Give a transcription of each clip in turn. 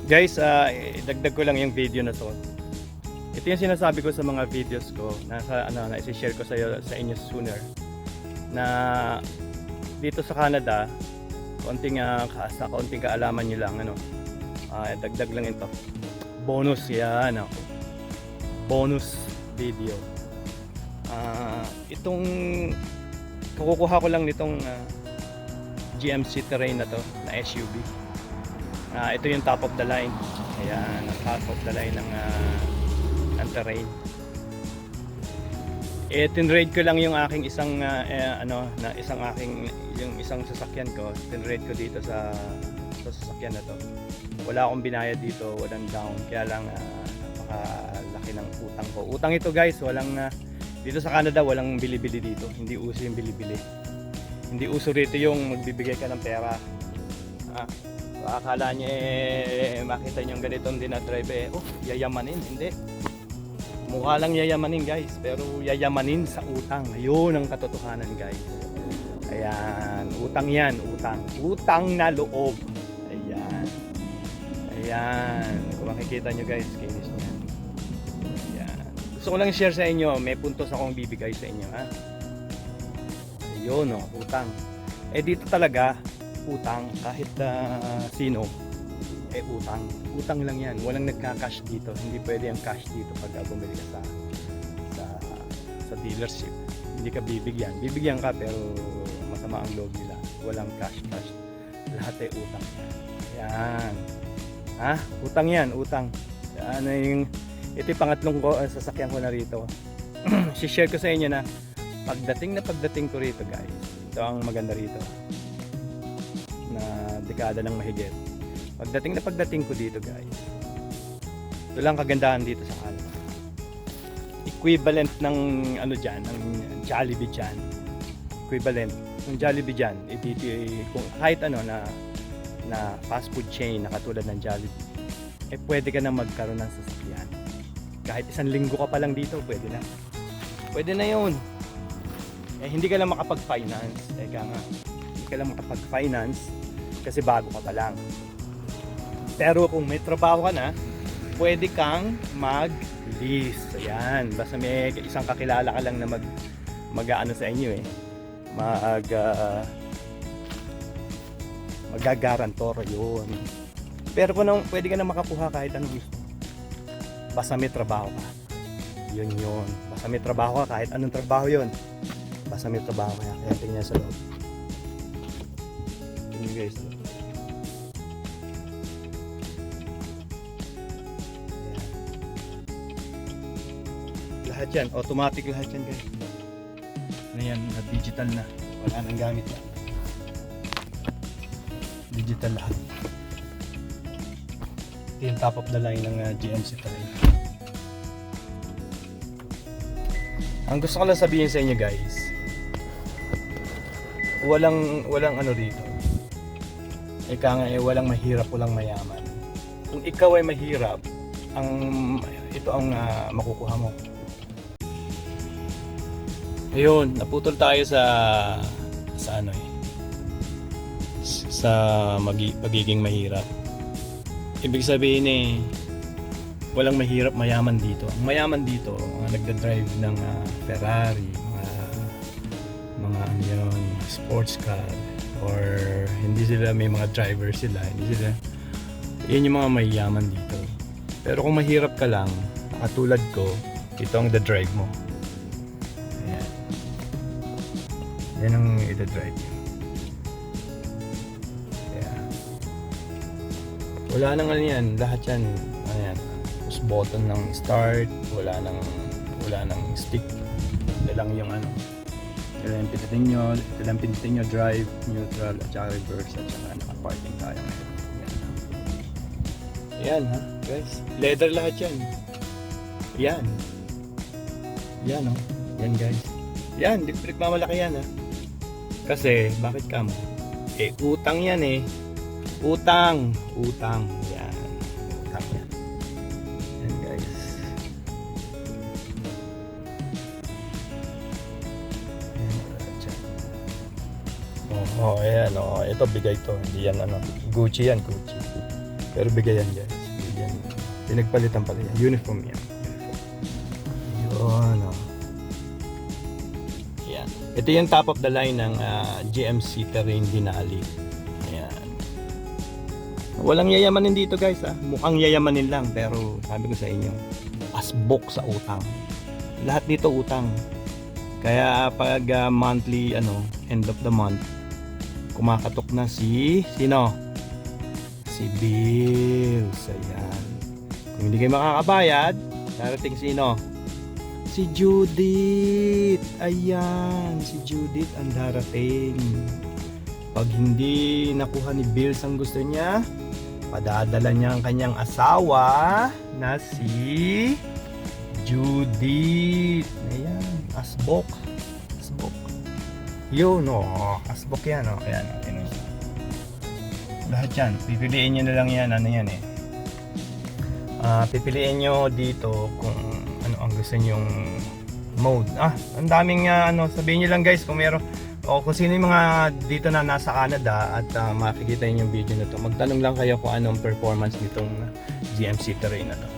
Guys, dagdag ko lang yung video na to. Ito yung sinasabi ko sa mga videos ko na i-share ko sa inyo sooner. Na dito sa Canada, sa konting kaalaman nyo lang, dagdag lang ito. Bonus yan ako. Bonus video. Itong kukuha ko lang nitong GMC Terrain na to, na SUV. Ito yung top of the line. Ayan, ang top of the line ng Terrain. Tinrade ko lang yung aking isang isang sasakyan ko. Tinrade ko dito sa sasakyan na to. Wala akong binayad dito, walang down. Kaya lang napakalaki ng utang ko. Utang ito guys, dito sa Canada walang bili-bili dito. Hindi uso yung bili-bili. Hindi uso rito yung magbibigay ka ng pera. Akala nyo makita nyo yung ganitong dinadrive yayamanin. Hindi. Mukha lang yayamanin guys, pero yayamanin sa utang. Ayun ang katotohanan guys. Ayan, utang yan, utang. Utang na loob. Ayan. Ayan. Kung makikita nyo guys, kinis nyo. Ayan. Gusto ko lang share sa inyo, may puntos akong bibigay sa inyo. Ayun utang. Dito talaga, utang. Kahit sino, utang lang yan. Walang nagka-cash dito. Hindi pwede ang cash dito pag bumili ka sa dealership. Hindi ka bibigyan ka pero masama ang loob nila. Walang cash. Lahat ay utang. Yan. Utang yan, utang. Ito yung pangatlong sasakyan ko na rito. Si-share ko sa inyo na pagdating ko rito guys. Ito ang maganda rito. Na dekada ng mahigit. Pagdating ko dito guys, ito lang kagandahan dito sa Canada. Equivalent ng ng Jollibee dyan. Equivalent ng Jollibee dyan. Kung kahit na fast food chain na katulad ng Jollibee, pwede ka na magkaroon ng sasakyan. Kahit 1 linggo ka pa lang dito, pwede na. Pwede na yun. Hindi ka lang makapag-finance. Hindi ka lang makapag-finance kasi bago ka pa lang. Pero kung may trabaho ka na, pwede kang mag-lease. Ayan, basta may isang kakilala ka lang na mag-aano sa inyo mag-garantor yun. Pero kung pwede ka na makakuha kahit anong gusto. Basta may trabaho ka. Yun. Basta may trabaho ka, kahit anong trabaho yun. Basta may trabaho ka. Kaya tingnan sa loob. Tingnan guys. Lahat yan, automatic lahat yan guys. Digital na. Wala nang gamit na. Digital lahat. Ito yung top of the line ng GMC Terrain. Ang gusto ko lang sabihin sa inyo guys, walang dito. Walang mahirap, walang mayaman. Kung ikaw ay mahirap, ito ang makukuha mo. Ayun, naputol tayo sa pagiging mahirap. Ibig sabihin walang mahirap, mayaman dito. Ang mayaman dito, mga nagda-drive ng Ferrari, mga sports car, or hindi sila, may mga driver sila, yan yung mga mayaman dito. Pero kung mahirap ka lang, katulad ko, ito ang the-drive mo. Yan ang ida-drive. Wala nang yan, lahat yan. Push button ng start, wala nang stick. Ito lang yung ito lang pindutin nyo, drive, neutral, at saka reverse, at saka naka-parking tayo ngayon. Yan guys, leather lahat yan. Yan yan guys. Yan, di pinagmamalaki yan Kasi, bakit ka mo? Utang yan Utang. Yan. Utang yan. Yan guys. Ayan, ito bigay to. Hindi yan Gucci yan, Gucci. Pero bigayan guys. Bigayan. Pinagpalitan pala yan. Uniform yan. Yun. Oh. Yan. Ito yung top of the line ng GMC Terrain Denali. Ayan. Walang yayamanin dito guys ha. Mukhang yayamanin lang. Pero sabi ko sa inyo, asbok sa utang. Lahat dito utang. Kaya pag monthly end of the month, kumakatok na sino? Si Bills. Ayan. Kung hindi kayo makakabayad, darating sino? Si Judith. Ayan, si Judith ang darating. Pag hindi nakuha ni Bills ang gusto niya, padadala niya ang kanyang asawa na si Judith. Ayan, asbok. Asbok. Yun, asbok yan, Ayan, lahat yan. Pipiliin nyo na lang yan, yan pipiliin nyo dito kung ano ang gusto nyong mode. Ang daming sabihin nyo lang guys kung meron kung sino yung mga dito na nasa Canada at makikita nyo yung video na to. Magtanong lang kayo kung anong performance nitong GMC Terrain na to.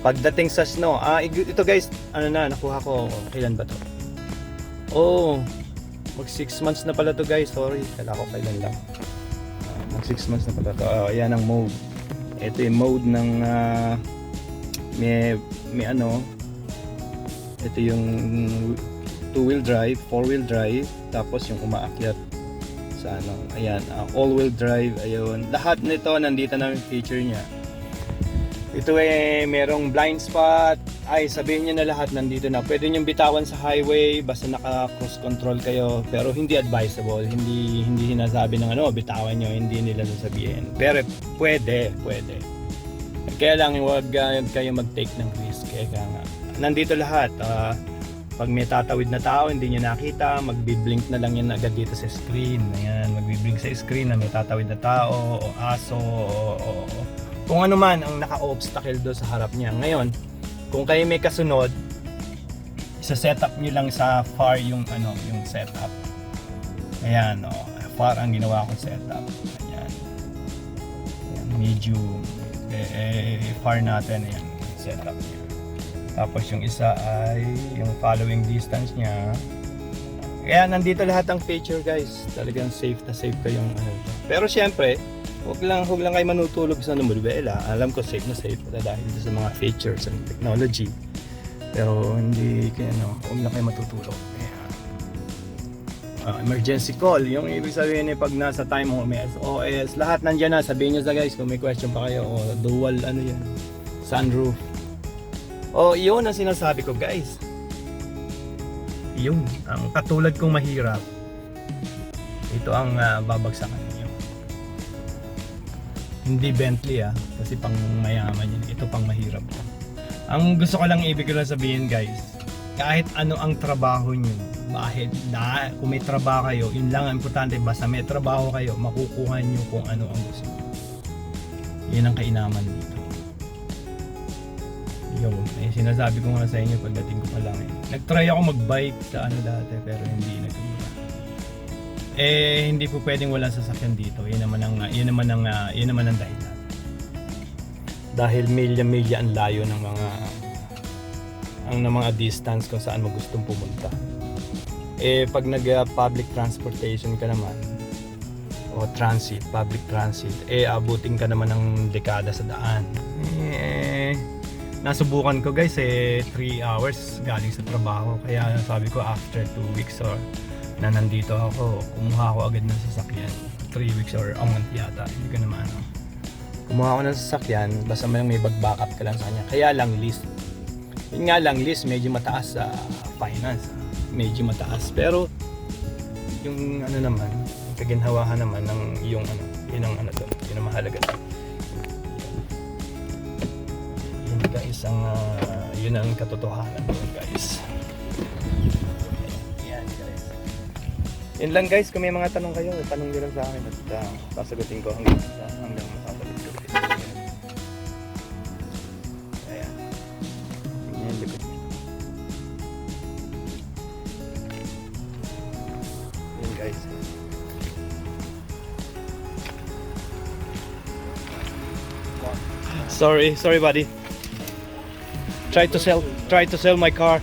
Pagdating sa snow, ito guys, nakuha ko, kailan ba to? Mag 6 months na pala to guys, sorry, kala ko kailan lang. Mag 6 months na pala to. Ayan ang mode. Ito yung mode ng may ito yung 2-wheel drive, 4-wheel drive, tapos yung umaakyat sa ayan, all-wheel drive, ayun. Lahat nito nandito na yung feature niya. Ito merong blind spot. Sabihin niyo na lahat nandito na. Pwede niyong bitawan sa highway basta naka-cruise control kayo, pero hindi advisable. Hindi sinasabi ng bitawan niyo, hindi nila sasabihin. Pero pwede. Kaya lang huwag kayo mag-take ng risk. Kaya nga nandito lahat. Pag may tatawid na tao, hindi niyo nakita, magbi-blink na lang yan agad dito sa screen. Ayan, magbi-blink sa screen na may tatawid na tao o aso o kung ano man ang naka-obstacle do sa harap niya. Ngayon, kung kayo may kasunod, isa-setup niyo lang sa far yung setup. Ayan, far ang ginawa kong setup. Ayan. Medium. Far natin, ayan, setup niya. Tapos yung isa ay yung following distance niya. Kaya nandito lahat ng feature guys. Talagang safe na safe kayong Pero syempre, huwag lang kayo manutulog sa numero-bela. Alam ko safe na safe dahil sa mga features and technology. Pero hindi kayo huwag lang kayo matutulog. Emergency call, yung ibig sabihin pag nasa time home, SOS, lahat nandiyan na. Sabihin nyo sa guys kung may question pa kayo dual yan, sunroof. Yun ang sinasabi ko guys. Yun, ang katulad kong mahirap, ito ang babagsakan niyo. Hindi Bentley kasi pang mayaman yun. Ito pang mahirap. Ang gusto ko lang ibig ko lang sabihin guys, kahit ano ang trabaho niyo, kung may trabaho kayo, yun lang ang importante, basta may trabaho kayo, makukuha niyo kung ano ang gusto niyo. Yun ang kainaman dito. Yun, sinasabi ko nga sa inyo pagdating ko pa lang nag-try ako mag-bike sa dati pero hindi nagmula. Hindi po pwedeng walang sasakyan dito. Yun naman ang dahilan. Dahil milya-milya ang layo ng mga distance kung saan mo gustong pumunta. Pag nag-public transportation ka naman o public transit, abutin ka naman ng dekada sa daan. Nasubukan ko guys 3 hours galing sa trabaho, kaya sabi ko after 2 weeks or na nandito ako, kumuha ako agad ng sasakyan. 3 weeks or a month yata, hindi ko naman kumuha ako ng sasakyan, basta may backup ka lang sa kanya. Kaya lang lease, yun nga lang lease medyo mataas sa finance, medyo mataas, pero yung naman, yung kaginhawahan naman ng yung yun ang yun ang mahalaga. Guys, yun ang katotohanan doon guys. Yan guys. Yun lang guys, kung may mga tanong kayo, tanong nyo lang sa akin at sasagutin ko hanggang masasagot ko. Ayan. Yan, likod niya. Yun guys. Sorry buddy. Try to sell my car.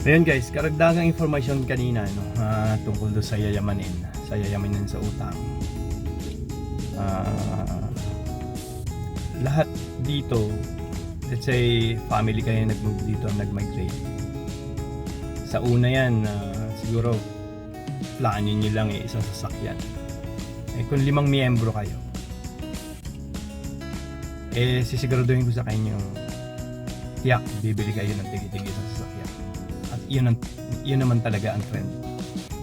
Ayun guys, karagdagang information kanina no, tungkol doon sa yayamanin sa utang. Lahat dito, let's say family kayo nag-move dito, nag-migrate. Sa una yan, siguro planin nyo lang isang sasakyan. Kung 5 miyembro kayo, sisiguraduhin ko sa kanyo, tiyak, bibili kayo ng tigi-tigi isang sasakyan. At yun naman talaga ang trend.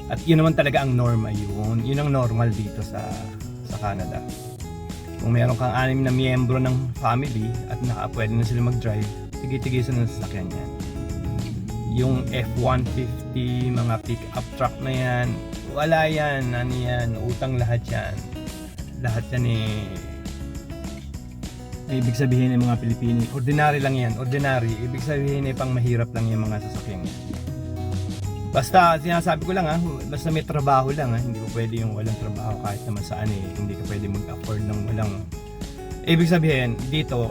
At yun naman talaga ang norma yun. Yun ang normal dito sa Canada. Kung meron kang 6 na miyembro ng family at pwede na sila mag-drive, tigi-tigisan ng sasakyan yan. Yung F-150, mga pick-up truck na yan, wala yan, ano yan, utang lahat yan. Lahat yan ibig sabihin ng mga Pilipino, ordinary lang yan, ordinary. Ibig sabihin pang mahirap lang yung mga sasakyan yan. Basta sinasabi ko lang basta may trabaho lang hindi ko pwede yung walang trabaho kahit naman saan hindi ka pwede mag-afford ng walang. Ibig sabihin dito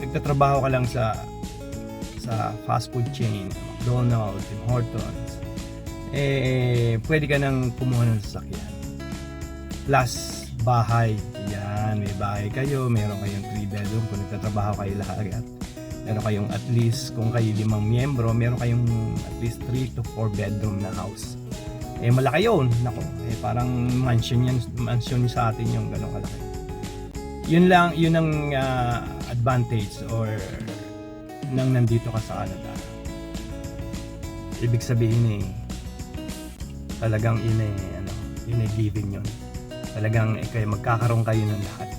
nagtatrabaho ka lang sa fast food chain, McDonald's, Tim Hortons, pwede ka nang kumuha ng sasakyan. Plus bahay, yan, may bahay kayo, meron kayong 3 bedroom kung nagtatrabaho kayo lahat. Meron kayong at least, kung kayo 5 miyembro, meron kayong at least 3 to 4 bedroom na house. Malaki yun. Nako, parang mansion sa atin yung gano'ng kalaki. Yun ang advantage or nang nandito ka sa Canada. Ibig sabihin talagang yun giving yun. Talagang kayo magkakaroon kayo ng lahat.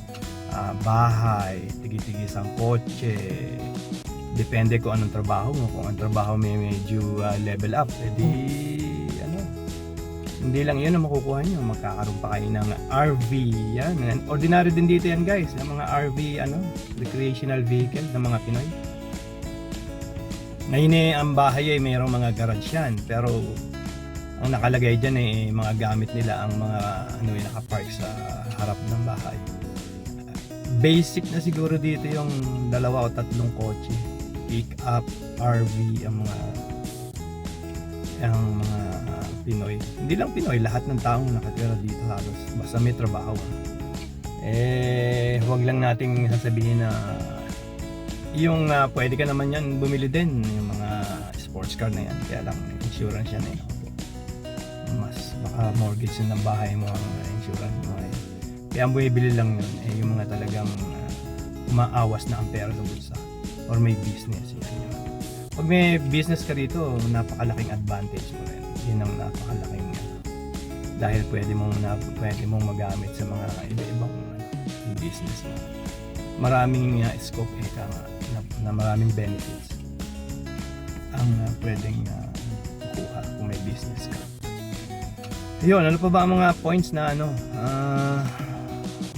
Bahay, tigi-tigis ang kotse, depende kung anong trabaho mo. Kung ang trabaho may medyo level up, hindi lang yun ang makukuha nyo. Magkakaroon pa kayo ng RV yan. Ordinary din dito yan guys, yung mga RV recreational vehicle ng mga Pinoy. Ngayon ang bahay mayroong mga garage yan, pero ang nakalagay dyan mga gamit nila ang mga nakapark sa harap ng bahay. Basic na siguro dito yung 2 o 3 kotse, pick up, RV, ang mga Pinoy. Hindi lang Pinoy, lahat ng taong nakatira dito halos basta may trabaho. Huwag lang nating sasabihin na yung pwede ka naman yan bumili din yung mga sports car na yan, kaya lang insurance yan mas baka mortgage ng bahay mo ang insurance mo kaya ang bumibili lang yun yung mga talagang umaawas na ang pera sa bulsa or may business yan yun. Pag may business ka rito, napakalaking advantage mo rin. Yun ang napakalaking dahil pwede mong magamit sa mga iba-ibang business na maraming scope na maraming benefits ang pwedeng kuha kung may business ka. Yun, ano pa ba ang mga points na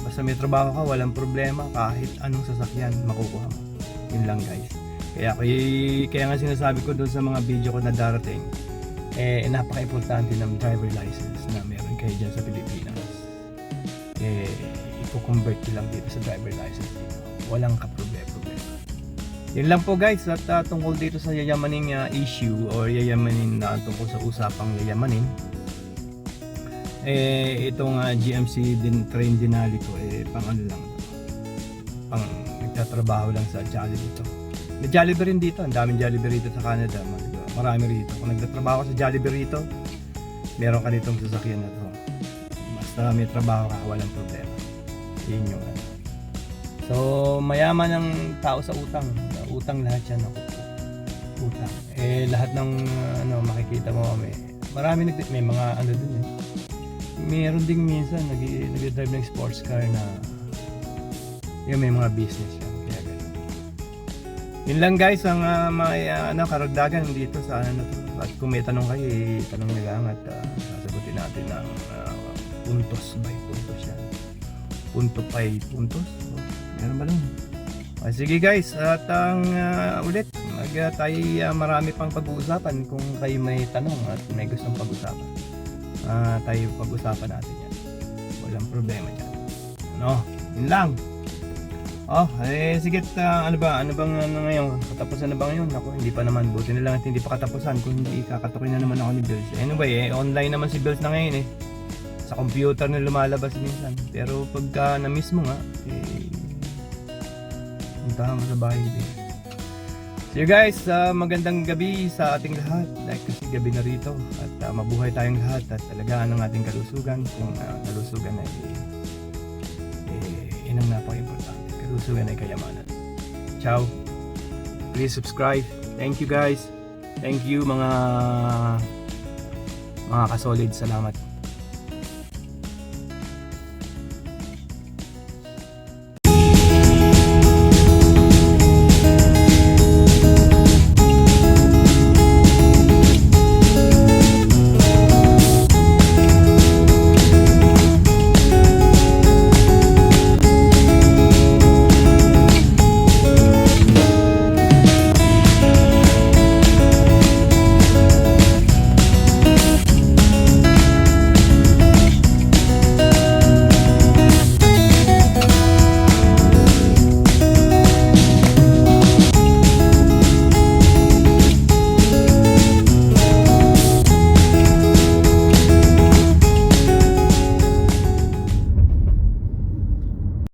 basta may trabaho ka, walang problema, kahit anong sasakyan makukuha mo. Yun lang guys. Kaya nga sinasabi ko doon sa mga video ko na darating, napaka-importante ng driver license na meron kayo dyan sa Pilipinas. I-convert lang dito sa driver license dito. Walang ka-problema. Yun lang po guys, at tungkol dito sa yayamaning issue or yayamanin tungkol sa usapang yayamanin, itong GMC train dinali ko pang nagtatrabaho lang sa Jollibee to. May Jollibee rin dito, ang daming Jollibee rito sa Canada, marami rito. Kung nagtatrabaho ka sa Jollibee rito, meron ka ditong sasakyan na to. Basta may trabaho ka, walang problema. Yun yung so mayaman ang tao sa utang lahat yan utang. Lahat ng makikita mo marami may mga dun meron ding minsan nag-drive ng sports car na may mga business yan, kaya ganun. Yun lang guys ang may karagdagan dito sa to. At kung may tanong kayo tanong nila at sasagutin natin ng puntos by puntos yan, punto by puntos. Meron ba lang? Sige guys, at ulit tayo marami pang pag-uusapan. Kung kayo may tanong at may gustong pag-usapan, tayo pag-usapan natin yan, walang problema dyan. Yun lang. Oh, sige, ano bang ngayon? Katapusan na ba ngayon? Ako, hindi pa naman. Buti na lang at hindi pa katapusan. Kung hindi, kakatukin na naman ako ni Bills. Anyway, online naman si Bills na ngayon eh. Sa computer na lumalabas minsan. Pero pagka na-miss mo nga, puntahan mo sa bahay ni Bills. So you guys, magandang gabi sa ating lahat. Like kasi gabi na rito. At mabuhay tayong lahat. At alagaan ang ating kalusugan. Kung kalusugan ay yun ang napaka-importante. Kalusugan ay kayamanan. Ciao. Please subscribe. Thank you guys. Thank you mga kasolid. Salamat.